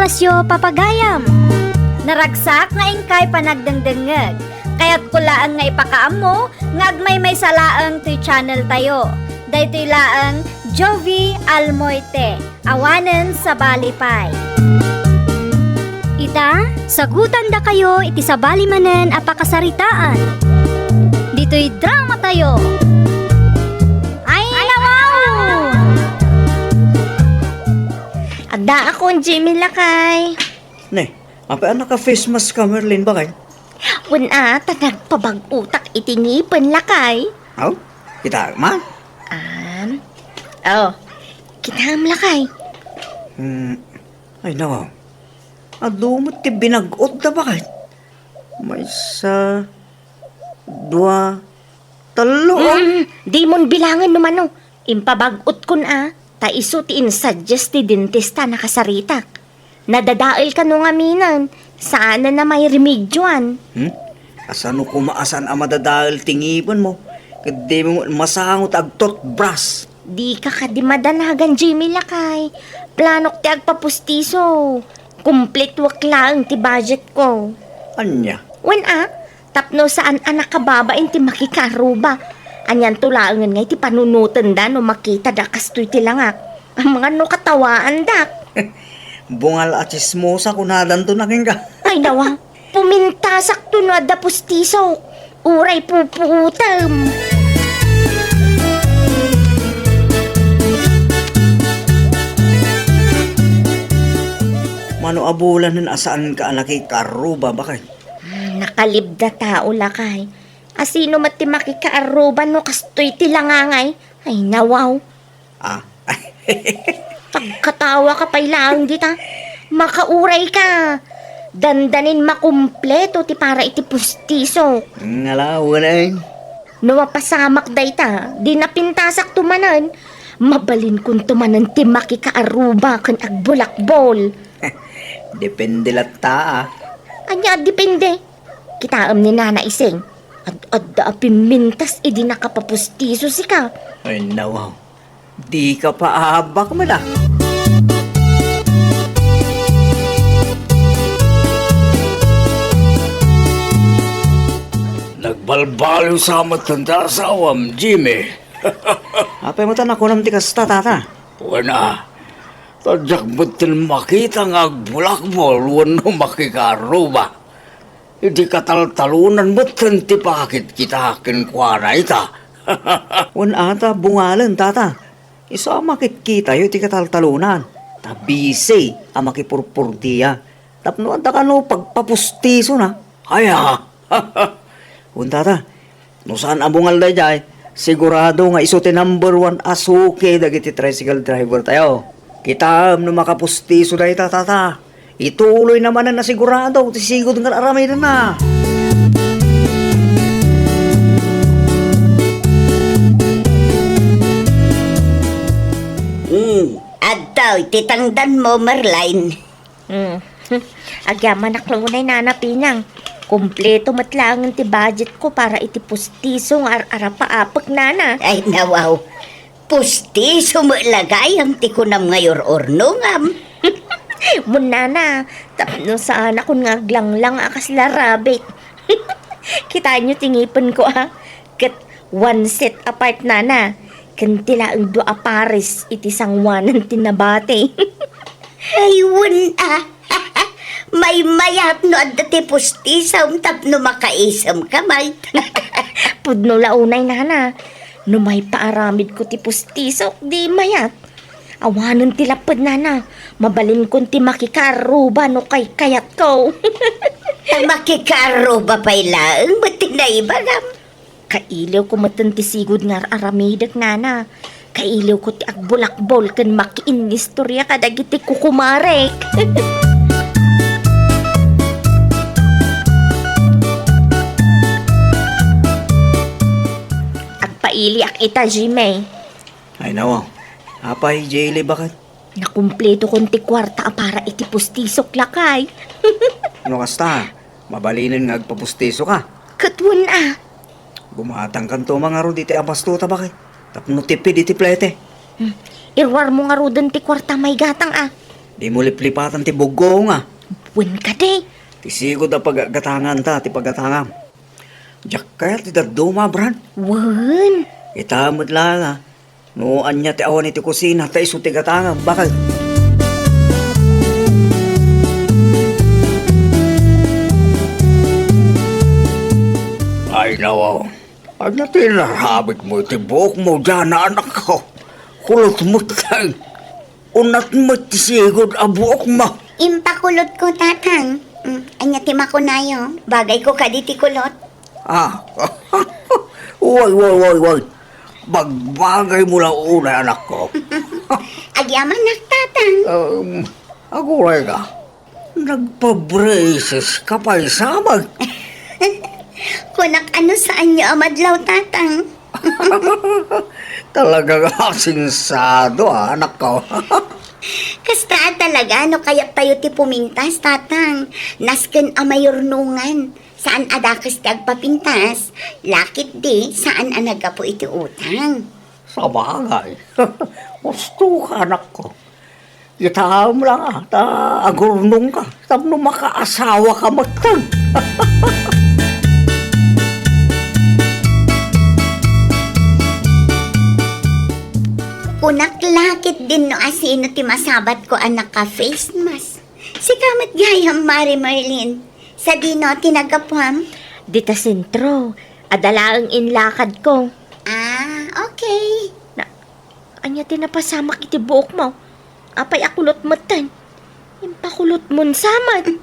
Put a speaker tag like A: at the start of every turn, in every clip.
A: impormasyo papagayam. Naragsak nga ingkay panagdengdengeg. Kaya't kulaan nga ipakaam mo, nga agmay may salaang to'y channel tayo. Daytoy laang Jovi Almoite, awanen sa Balipay. Ita, sagutan da kayo iti sa balimanen apakasaritaan. Dito'y drama tayo. Ay, nawaw!
B: Agda akong Jimmy Lakay.
C: Ne, apa anak ka face mask ka, Merlin, bakay?
B: Wala, nagpabag-utak itinipan Lakay.
C: Aw, kita, ma?
B: Kita Lakay.
C: Ay, nawaw. Adumot ti binagot na bakay? May isa, dua, talo.
B: Di mon bilangan naman Impabagot kun ta iso ti insuggest ti dentista nakasaritak. Nadadail ka nung aminan. Saan na may remedyoan?
C: Asano kumaasan ang madadahal tingipon mo? Kadi mo masangot agtot bras.
B: Di ka kadimadanagan, Jimmy Lakay. Planok ti agpapustiso. Complete wak lang ti budget ko.
C: Anya?
B: Tapno saan anak kababain ti makikaruba. Anyan tulaangan nga ti panunutan da no makita da kastoy ti langak. Ang mga no katawaan dak.
C: Bungal at chismosa kunadan to naking ka.
B: Ay nawa, pumintasak to no adda pustiso. Uray puputam.
C: Mano abulan nun asaan ka anaki karuba bakay?
B: Nakalibda tao Lakay. Asino mati makikaaruban no kastoy ti langangay. Ay nawaw. Pagkatawa ka pa ilang dita. Makauray ka. Dandanin makumpleto ti para iti pustiso.
C: Ngalawan eh.
B: No mapasamak dayta. Di napintasak tumanan. Mabalin kun tumanan ti makikaaruba kan agbulakbol.
C: Depende lata
B: Anya, depende. Kitaam ni Nana Iseng. Adda pimintas di nakapapustiso si ka.
C: Ay nawaw. Di ka pa abak mo na.
D: Nagbalbalo sa matanda sa awam, Jimmy.
C: Apay mo tanak ko nam ti kasta tata.
D: Wana, tadyak batin makita nga agbulakbol, wano makikaruba. Hindi kataltalunan batin ti pakit kita akin kuwana ita.
C: Wan ata bungalan tata. Isa makit kita yu ti kataltalunan. Tabisi makipurpurtiya. Tapno anta ka no pagpapustiso na.
D: Kaya,
C: Un tata, no saan abungal da jay, sigurado nga iso ti number 1 asuke dagiti tricycle driver tayo. Kita no makapustiso da ita tata. Ituloy naman na sigurado, ti sigod nga aramay na.
E: Adtaw, titangdan mo, Merline.
B: Agyaman naklunay nanapinang. Kompleto matlangan ti budget ko para iti pustiso nga arapaapak nana.
E: Ay, nawaw. Pustiso mo lagay ang tikunam ngayor ornongam.
B: Muna na, tapno saan ako nga aglang-lang akas larabit. Kita nyo tingipan ko kat one set apart nana. Kantila ang dua pares iti sangwanan tinabate.
E: Ay, may mayat no at dati pustisaw tapno makaisam kamay.
B: Pudno launay nana. No may paaramid ko ti pustiso, di mayat. Awanan ti lapad nana. Mabalin kon ti makikaruba no kay kayat ko.
E: Ay, makikaro ba pa ilang? Ba't tinaibagam?
B: Kailaw ko matantisigod nga aramidak nana. Kailaw ko ti agbulakbol kan makiinistorya kadagiti kukumarek. Agpaili ak ita, Jimmy.
C: Ay nawaw, apay jayli bakit?
B: Nakumpleto kon ti kwarta para iti pustisok Lakay.
C: Ano kasta? Mabalinin nga agpapustiso ka.
B: Katwan
C: Bumatang kanto mga ro diti abastuta bakit? Tapno tipid iti plete.
B: Irwar mo nga rodan ti kwarta may gatang
C: Di mo liplipatan ti bugo nga.
B: Wen ka day.
C: Tisigod ang paggatangan ta, ti paggatangan. Diyak kaya ti daduma, Brad.
B: Wen.
C: Itamod lang ha. Noon niya ti awan iti kusina, ta iso ti gatangan. Bakit?
D: Ay nawaw, pag natinarabit mo iti buhok mo dyan na anak ko, kulot mo tayo. Unat mo ti sigod ang buhok mo.
E: Impakulot ko, tatang. Anya ti makunayo. Bagay ko kaditi kulot.
D: Ah, way. Bagbagay mo lang una, anak ko.
E: Agyaman nak, tatang.
D: Aguray ka. Nagpa-braces ka pa isamag.
E: Kunak ano saan niyo amadlaw, tatang.
D: Talagang asinsado, anak ko.
E: Kasta talaga, no kaya tayo ti pumintas, tatang. Nasken a mayornungan. Saan adakas ti agpapintas? Lakit di, saan anagapo iti utang?
D: Sa bagay. Gusto ka, anak ko. Itaam lang agurnong ka. Tapno makaasawa ka matag.
E: Kunak lakit din no asino ti masabat ko anak ka face mask. Si kamat gayam Mari Merlin. Sa dino tinagapuam?
B: Dita sentro. Adalaang inlakad ko.
E: Ah, okay.
B: Anya tinapasamak iti buhok mo. Apay akulot mo tan. Impakulot mon samad.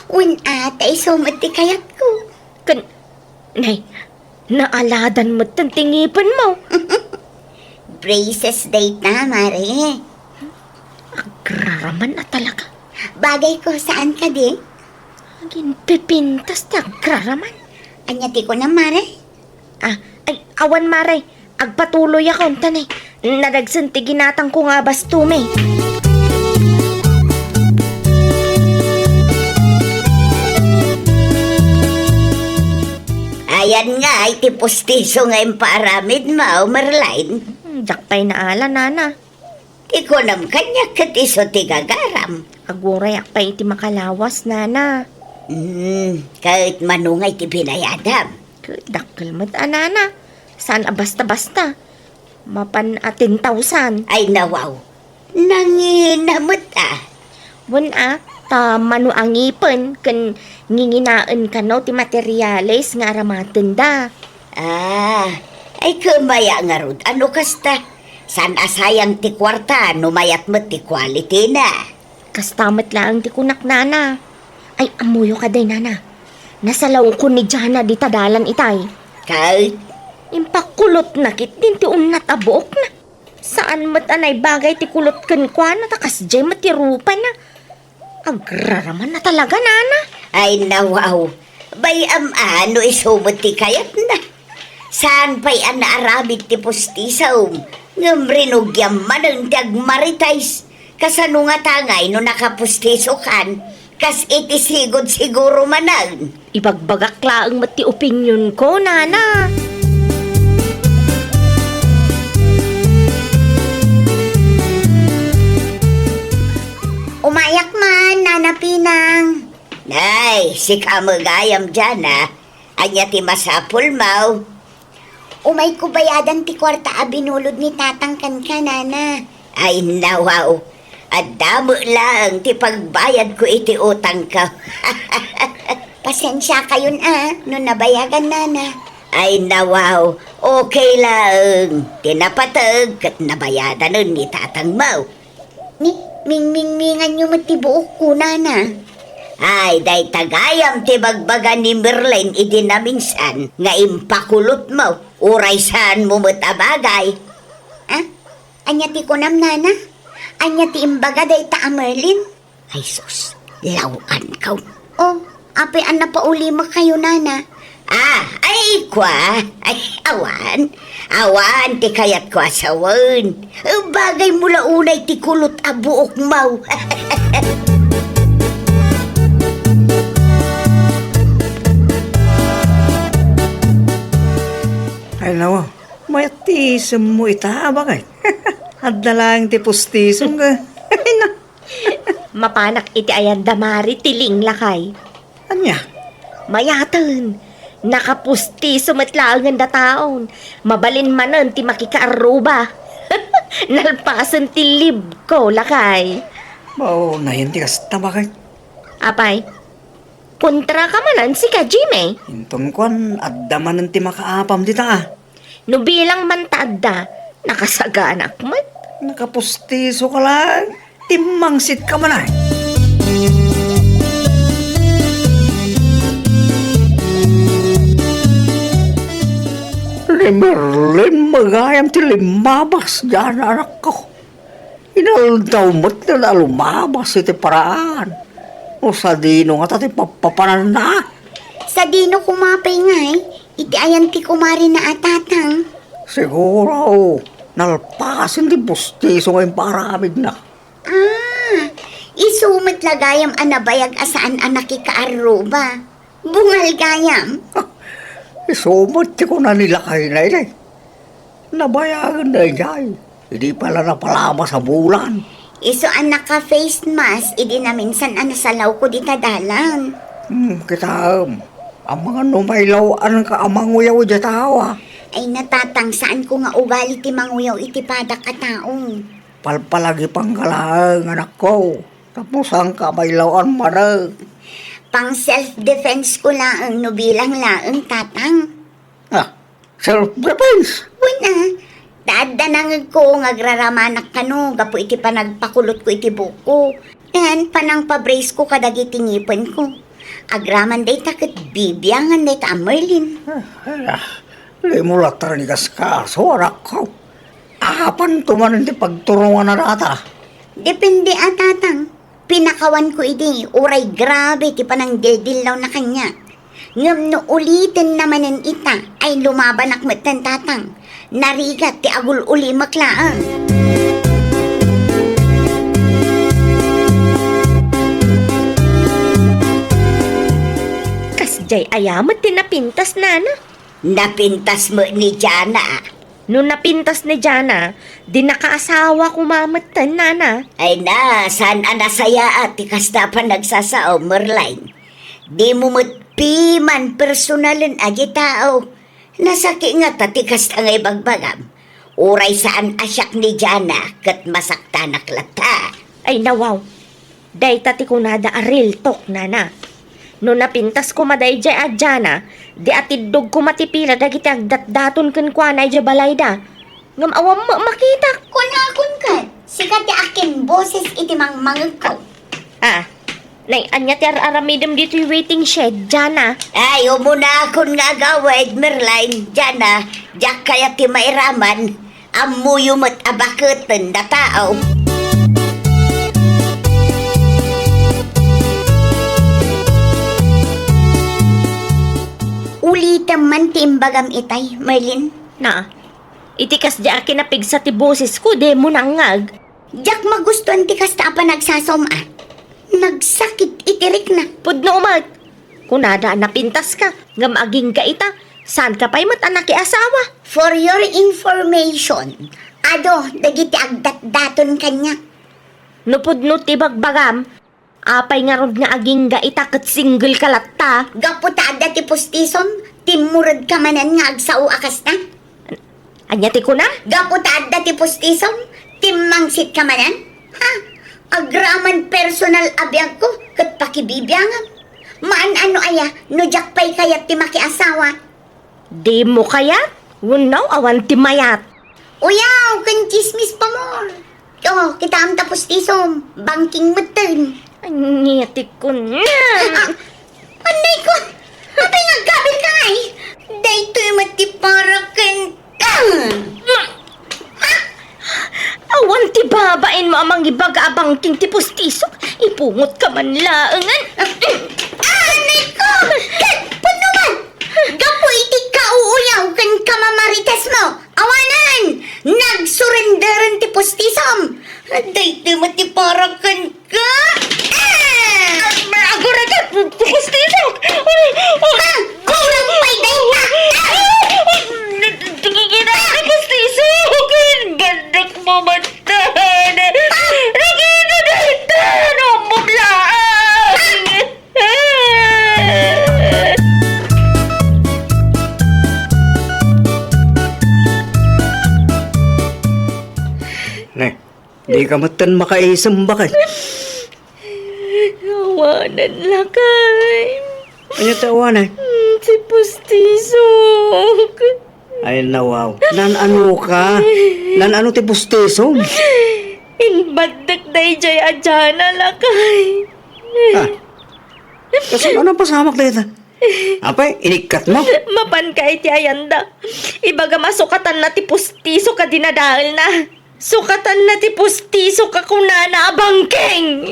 E: Un atay sumot ti kayat ko.
B: Nay, naaladan mo tan tingipan mo.
E: Braces day ta, Mari.
B: Agraraman na talaga.
E: Bagay ko saan ka di?
B: Agin pipintas ti agraraman.
E: Anya ti ko na, Mari.
B: Ay, awan maray. Agpatuloy ako, tanay. Nadagsan ti ginatang ko nga bastume.
E: Ayan nga, ay ti postiso nga yung paramid mo, Marline.
B: Jakpay na ala, nana.
E: Ti ko nam kanya katiso ti gagaram.
B: Aguray akpay iti makalawas, nana.
E: Kahit manungay ti binayadam.
B: Dakkel mo't anana. Saan basta-basta? Mapan 10,000.
E: Ay nawaw, nanginamot ah.
B: Wan ta manu ang ipon, kan nginginaan ka no, ti materyales nga aramaten da.
E: Ah, ay kumaya nga rod. Ano kasta? San asayang ti kwarta, numayat mo ti quality na.
B: Kastamat lang ti kunak, nana. Ay, amuyo ka day, nana. Nasalaw ko ni Jana di tadalan itay.
E: Kahit
B: Impakulot na kit din ti unat abok na. Saan mat anay bagay ti kulot kan kwa na takas jay matirupa na. Agraraman na talaga, nana.
E: ay nawaw, bayam ano isumot ti kayat na. Saan pa'y anaarabid ti postisaw? Ngamrinugyam man ang tagmaritais. Kasano nga tangay no nakapustiso kan? Kas iti sigod siguro manang.
B: Ibagbagak laang mati opinion ko, nana.
E: Umayak man, Nana Pinang. Nay, si kamagayam dyan ha. Anya ti masapul mau. Umay ko bayadan ti kwarta a binulod ni tatang kan ka, Nana. Ay nawaw, at damo lang ti pagbayad ko iti utang ka. Pasensya kayon no nabayagan, Nana. Ay nawaw, okay lang. Tinapatag kat nabayadan nun ni tatang mau. Ni, ming-ming-mingan nyo matibuok ko, Nana. Ay, day tagayam ti bagbagan ni Merlin idinaminsan nga impakulot mo, uray saan mo matabagay. Ha? Anya ti kunam, Nana? Anya ti imbaga day ta Merlin? Ay sus, lawan ka. Oh, api an napauli mo kayo, Nana. Ay kwa, ay awan. Awan, ti kayat ko asawan. Bagay mula unay ti kulot a buok mau.
C: Ay nawa, may atisam mo itabang ay. At na lang ti postisong ka. Ay na.
B: Mapanak iti ayan damari tiling lakay.
C: Anya?
B: Mayatan. Nakapusti sumatlaangan da taon. Mabalin manan ti makikaaruba. Nalpasan ti lib ko lakay.
C: Bao, nahintikas tama kay.
B: Apay, kontra ka manan si Kajime.
C: Inton kwan, addaman ng ti makaapam dita.
B: No bilang mantadda, nakasaganak man.
C: Nakapustiso ka lang. Timangsit ka man ay. Merlin, magayam ti limabas dyan, anak ko. Inaldaw mo't na lumabas iti paraan. O sa dino nga tati papapanan na.
E: Sa dino kumapay nga iti ayan ti kumari na atatang.
C: Siguro, nalpasin ti pustiso ngayong paramid na.
E: Isumit lagayam anabayag asaan anak ikaaruba. Bungal gayam.
C: Isumot ti ko na nila kayo na ilay. Nabayagan na jay. Hindi pala napalama sa bulan.
E: Iso anak ka face mask, idi na minsan anasalaw ko di tadalan.
C: Kita, ang mga numaylaw, anong kaamanguyaw di tawa.
E: Ay natatang saan ko nga ugali ti manguyaw iti padak kataong.
C: Palpalagi pang galang, anak ko. Tapos ang kamaylawan marag.
E: Pang self-defense ko laang no bilang laang tatang.
C: Self-defense.
E: Wala. Dadanangag ko ngagraramanak ka no, gapo iti panagpakulot ko iti buko. And panang pabrace ko kadagiti ngipon ko. Agraman day takit bibiyangan day ta Merlin.
C: Limulatar ni Kaskaso, anak ko. Apan tumanin di pagturungan na rata.
E: Depende atatang. Pinakawan ko iti, uray grabe ti panang dildilaw na kanya. Ngam no ulitin namanin ita, ay lumaban akmet ng tatang. Narigat ti agul uli maklaang.
B: Kasjay ayamat ti napintas nana.
E: Napintas mo ni Jana.
B: No napintas ni Jana, di nakaasawa kumamatan nana.
E: Ay na, saan anasaya at tikas na pa nagsasao, Merline. Di mo matpiman personalin agi tao. Nasaki nga tatikas na ngay bagbagam. Uray saan asyak ni Jana kat masakta naklata.
B: Ay nawaw, day tati ko nada aril tok nana. No napintas ko maday jay at Jana, di atidog ko matipila dagiti agdat-daton ken kuanay jay balayda. Ngam awam makita.
E: Kunakon ka, sikat ti akin boses iti mangmangag ko.
B: Nay anya ti aramidem dito yung waiting shed, Jana.
E: Ay, umuna akong nga gawid, Merline, Jana, jak kaya ti mairaman, amuyumot abakutan na tao. Ulitan man ti imbagam itay, Merlin.
B: Na, itikas di akin na pigsa ti boses ko, de mo nangag.
E: Jak magustuhan ti kasta pa nagsasoma. Nagsakit itirik na.
B: Pudno umat. Kung nada napintas ka, ngam aging ka ita, saan ka pa'y matanak asawa?
E: For your information, ado, dagiti agdat-daton kanya.
B: Nupudno ti bagbagam, apay nga rod nga aging ga ita kat single kalatta.
E: Gaputada ti postison, timurad ka manan nga agsao akas na.
B: Anya ti ko na?
E: Gaputada ti postison, timmangsit ka manan. Ha? Agraman personal abiyag ko, kat pakibibiyangam. Maan ano aya, no jakpay kayat ti makiasawa.
B: Di mo kayat? Unaw awan ti mayat.
E: Uyaw, kan chismis pa mo. Oh, kita am tapos tisom, banking matan.
B: Anya ti ko na.
E: Anay ko, abay nagkabil ka ay. Dayto'y matiparakan ka.
B: Awan ti babain mo amang ibaga-abang king ti pustisok. Ipungot ka man laangan.
E: Anay ko! Kat, punuman! Gapo iti kauuyaw kan kamamarites mo! Awanan! Nagsurrenderan ti postisom! Aday ti matiparakan ka!
B: Agora ka, pustisok!
E: Kurang pa'y day ka!
B: Tingigina ka, pustisok! Gandak mo matahan! Nagina na mo!
C: Ne, di ka matan makaisam bakit?
B: Awanan lakay.
C: Ano tawanan?
B: Si Pustisok.
C: Ay nawaw. Nan-ano ka? Nan-ano ti pustisom?
B: Inbadak day jay adjana lakay.
C: Ha? Kasi ano pasamak dito? Apay, inikat mo?
B: Mapan ka iti ayanda. Ibaga masukatan na ti Pustiso ka dinadaal na. Sukatan na ti Pustiso ka kunana abangking.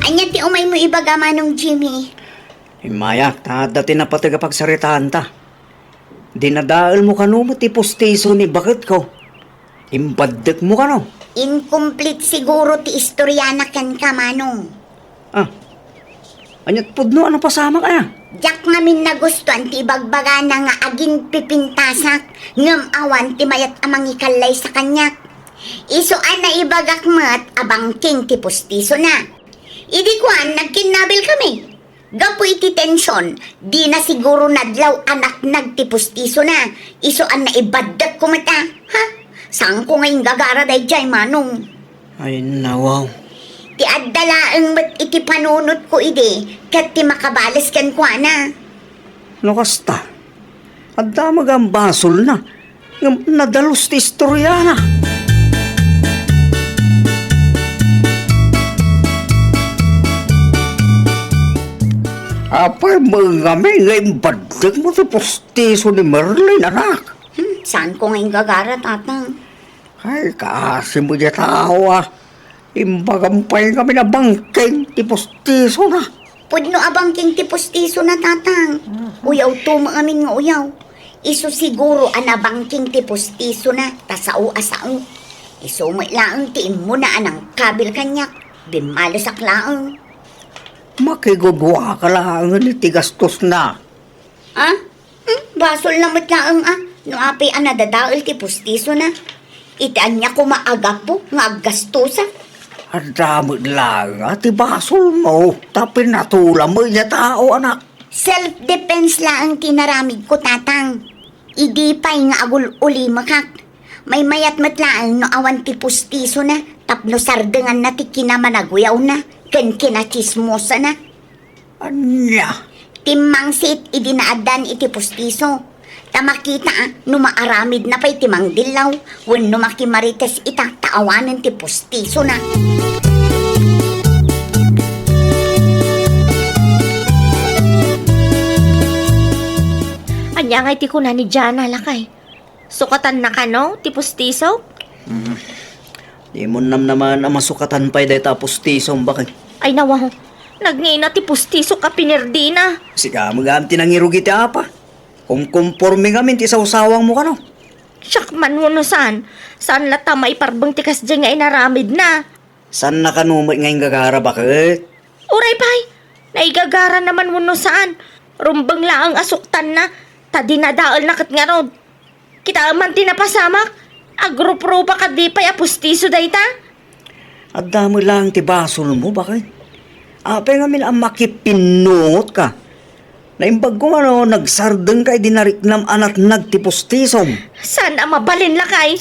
E: Anya ti umay mo ibaga manong Jimmy.
C: Maya, dati na pati pagsaritaan ta. Dinadaal mo ka no, ti pustiso ni bakit ko? Imbadak mo ka no?
E: Incomplete siguro ti istoryana kan ka manong.
C: Ah, anyat pudno, ano pasama kaya?
E: Diyak ngamin nagustuhan ti ibagbaga na nga aging pipintasak ngam awan ti mayat amang ikalay sa kanyak. Isuan na ibagak mat abang king ti pustiso na. Idi kuan nagkinabil kami. Gapo iti tensyon, di na siguro nadlaw anak nagtipustiso na. Isuan na ibadak ko mata. Ha? Saan ko ngayong gagara day jay manong?
C: Ay nawaw.
E: Ti addalaang mat iti panunot ko ide, kat ti makabalas kan kwa na.
C: No kasta? Adda magang basol na. Nadalos ti istorya na. Apay mga may ngayon badag mo ti pustiso ni Merlin, anak.
E: Saan ko ngayong gagara, tatang?
C: Ay, kasi mo di tao ah. Imbagampay kami na bangking ti pustiso na.
E: Pudno abang king tipustiso na, tatang. Uyaw tuma amin nga uyaw. Iso siguro anabang king tipustiso na, tasao asao. Iso mo laang ti mo na anang kabil kanyak. Bimalusak laang.
C: Makigugwa ka lang ni tigastos na.
E: Ha? Basol na matlaang no api anadadaol ti pustiso na. Itaan niya ko maagap po, nga gastusa.
C: Ang dami lang ti basol mo. Tapi natula mo niya tao, anak.
E: Self-defense lang tinaramig ko, tatang. Idi pa'y nga agul uli makak. May mayat matlaan no awan ti pustiso na. Tapno sardengan na ti kinamanagyaw na. Ken kinachismosa na.
C: Anya?
E: Timangsit idinaadan iti pustiso. Tamakita numaaramid na pa'y timang dilaw. Wen numakimarites ita taawanan ti pustiso na.
B: Anya nga iti kuna ni Jana lakay. Sukatan na ka no, ti Pustiso?
C: Di mo naman ang masukatan pa'y dahi ta pustiso, bakit?
B: Ay nawaw, nagngina ti Pustiso ka pinerdina.
C: Sika, magamti nang irugi ti apa. Kung kumporme kami, ti sausawang mo ka no.
B: Siyak man mo no saan. Saan lata maiparbang tikas dyan nga inaramid na.
C: San na kanumot ngayong gagara, bakit?
B: Uray pay, naigagara naman mo no saan. Rumbang laang asuktan na. Tadinadaol na kat nga ron. Kita man tinapasamak. Agrup-rupa ka di pa'y apustiso day ta?
C: At damo lang ti basol mo, bakit? Apay ngamin ang makipinungot ka. Naimbag ko nagsardeng kay dinariknam anat nagtipustisom.
B: Saan ang mabalin lakay?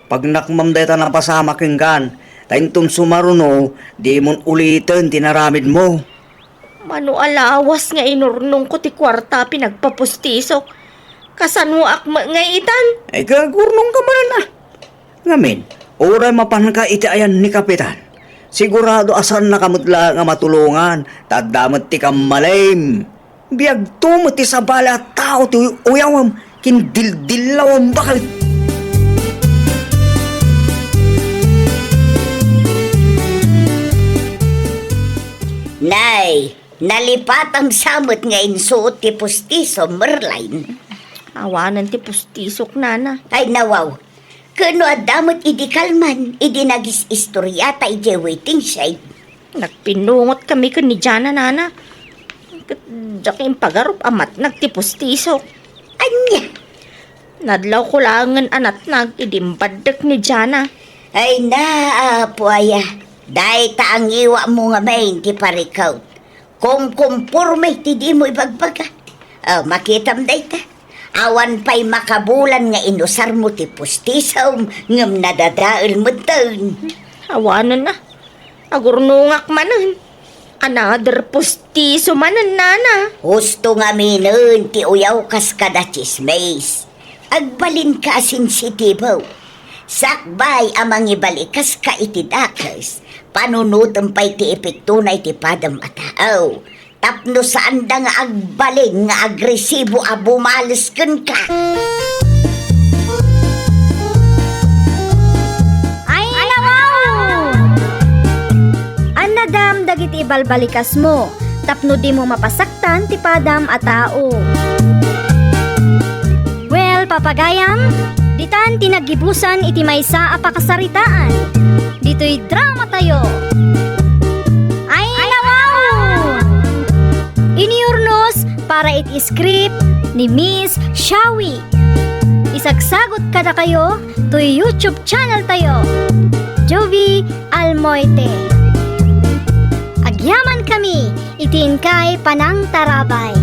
C: Pag nakmam deta na pasama kenggan, taintong sumaruno, di mon ulitin tinaramid mo.
B: Mano alawas nga inurnong ko ti kwarta pinagpapustisok. Kasano akma nga itan?
C: Ay kagurnong ka man na. Ngamin, oray mapan ka iti ayan ni Kapitan. Sigurado asan nakamutla nga matulungan, tadamot ti kamalim. Biyag tumot ti sabala tao ti uyawam, kindildilawam bakit.
E: Nay, nalipat ang samot nga insuot ti pustiso, Merlin.
B: Awanan ti Pustisok nana.
E: Ay nawaw, kano adamot idi kalman, idi nagis istoryata ije waiting side.
B: Nagpinungot kami kun ni Jana nana. Jaking pagarup amat nagtipustisok.
E: Anya?
B: Nadlaw ko langan anat nagidimbadak ni Jana.
E: Ay na, puaya. Dahil ta ang iwa mo nga main ti parikaw. Kung kumpurme, ti di mo ibagbaga. Makitam day ta. Awan pa'y makabulan nga inusar mo ti pustisaw ngam nadadaal mo taon.
B: Awanan na. Agurnungak manan. Another pustiso manan, nana.
E: Husto nga minun ti uyaw kas kada chismes. Agbalin ka sensitibo. Sakbay amang ibalikas ka itidakas. Panunutan pa'y ti epekto na iti padam ataaw. Tapno saan da nga agbalin nga agresibo a bumalaskan ka.
A: Ay, wow! Anadam dagiti ibalbalikas mo, tapno di mo mapasaktan ti padam a tao. Well, papagayam, ditan tinagibusan iti maysa a pakasaritaan. Dito'y drama tayo. Ay, wow! Iniurnos para iti script ni Miss Shawi. Isagsagot kada kayo to YouTube channel tayo, Jovi Almoite. Agyaman kami, itin kay Panang Tarabay.